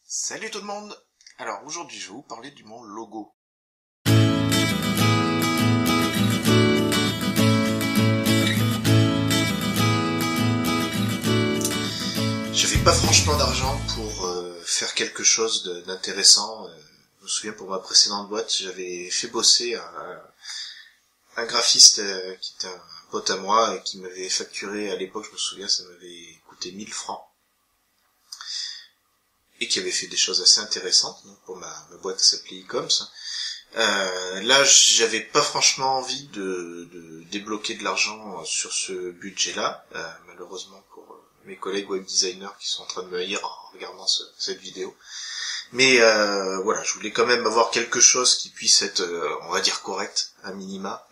Salut tout le monde. Alors aujourd'hui je vais vous parler du mon logo. J'avais pas franchement d'argent pour faire quelque chose d'intéressant. Je me souviens pour ma précédente boîte, j'avais fait bosser un graphiste qui était un pote à moi et qui m'avait facturé à l'époque, je me souviens, ça m'avait coûté 1000 francs. Et qui avait fait des choses assez intéressantes. Donc pour ma boîte s'appelait Ecoms. Là, j'avais pas franchement envie de débloquer de l'argent sur ce budget-là, malheureusement pour mes collègues web designers qui sont en train de me haïr en regardant cette vidéo. Mais voilà, je voulais quand même avoir quelque chose qui puisse être, on va dire, correct, à minima,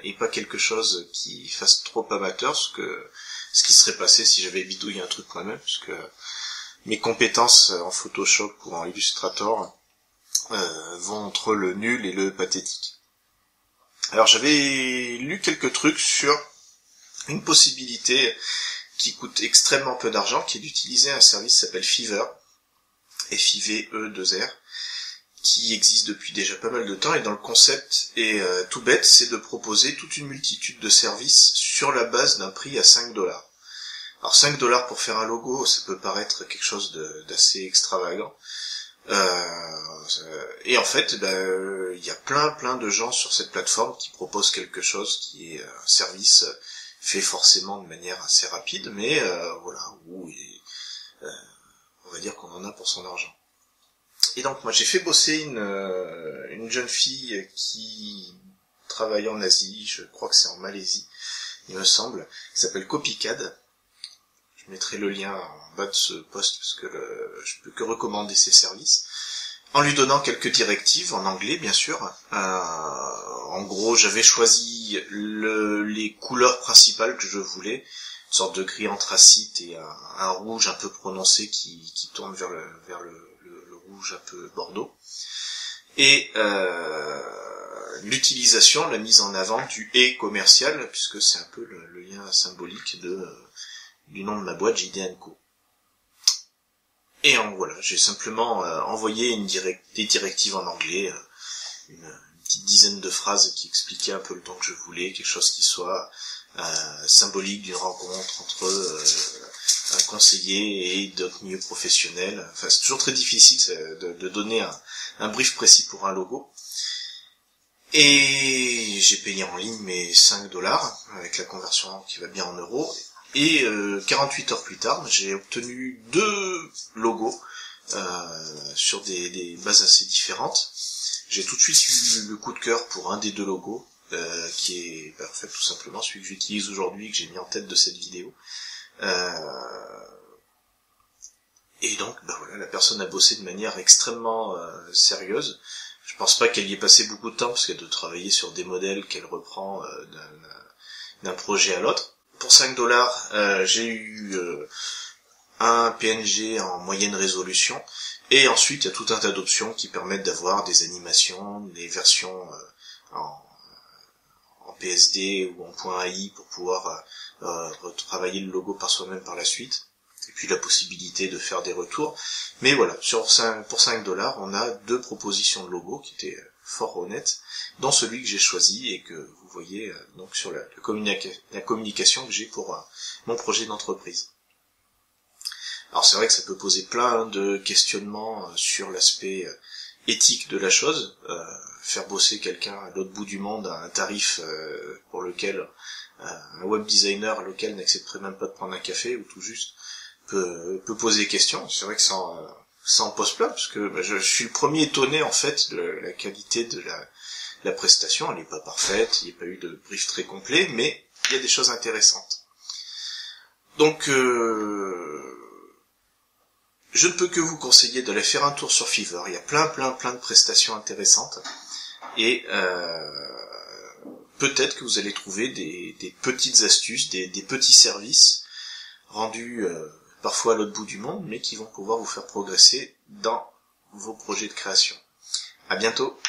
et pas quelque chose qui fasse trop amateur, ce qui serait passé si j'avais bidouillé un truc moi-même, puisque mes compétences en Photoshop ou en Illustrator vont entre le nul et le pathétique. Alors j'avais lu quelques trucs sur une possibilité qui coûte extrêmement peu d'argent, qui est d'utiliser un service qui s'appelle Fiverr, Five2R, qui existe depuis déjà pas mal de temps, et dont le concept est tout bête, c'est de proposer toute une multitude de services sur la base d'un prix à 5$. Alors 5$ pour faire un logo, ça peut paraître quelque chose d'assez extravagant. Et en fait, il y a plein de gens sur cette plateforme qui proposent quelque chose qui est un service fait forcément de manière assez rapide, mais voilà, où on va dire qu'on en a pour son argent. Et donc moi j'ai fait bosser une jeune fille qui travaille en Asie, je crois que c'est en Malaisie, il me semble, qui s'appelle Copycad. Je mettrai le lien en bas de ce post parce que je peux que recommander ces services, en lui donnant quelques directives en anglais bien sûr. En gros, j'avais choisi les couleurs principales que je voulais, une sorte de gris anthracite et un rouge un peu prononcé qui tourne vers le rouge un peu bordeaux. Et l'utilisation, la mise en avant du « et » commercial, puisque c'est un peu le lien symbolique du nom de ma boîte, JD & Co. Et voilà, j'ai simplement envoyé des directives en anglais, une petite dizaine de phrases qui expliquaient un peu le temps que je voulais, quelque chose qui soit symbolique d'une rencontre entre un conseiller et d'autres milieux professionnels. Enfin, c'est toujours très difficile de donner un brief précis pour un logo. Et j'ai payé en ligne mes 5$, avec la conversion qui va bien en euros. Et 48 heures plus tard, j'ai obtenu 2 logos sur des bases assez différentes. J'ai tout de suite eu le coup de cœur pour un des 2 logos, qui est en fait tout simplement celui que j'utilise aujourd'hui, que j'ai mis en tête de cette vidéo. Et donc, voilà, la personne a bossé de manière extrêmement sérieuse. Je pense pas qu'elle y ait passé beaucoup de temps, parce qu'elle doit travailler sur des modèles qu'elle reprend d'un projet à l'autre. Pour 5$, j'ai eu un PNG en moyenne résolution, et ensuite il y a tout un tas d'options qui permettent d'avoir des animations, des versions en PSD ou en .ai pour pouvoir retravailler le logo par soi-même par la suite, et puis la possibilité de faire des retours. Mais voilà, pour 5$, on a 2 propositions de logo qui étaient fort honnêtes, dont celui que j'ai choisi et que vous voyez donc sur la communication que j'ai pour mon projet d'entreprise. Alors c'est vrai que ça peut poser plein de questionnements sur l'aspect éthique de la chose, faire bosser quelqu'un à l'autre bout du monde à un tarif pour lequel un web designer local n'accepterait même pas de prendre un café, ou tout juste peut poser question. C'est vrai que ça en pose plein, parce que je suis le premier étonné en fait de la qualité de la prestation. Elle n'est pas parfaite, il n'y a pas eu de brief très complet, mais il y a des choses intéressantes. Donc je ne peux que vous conseiller d'aller faire un tour sur Fiverr. Il y a plein de prestations intéressantes, et peut-être que vous allez trouver des petites astuces, des petits services rendus parfois à l'autre bout du monde, mais qui vont pouvoir vous faire progresser dans vos projets de création. À bientôt.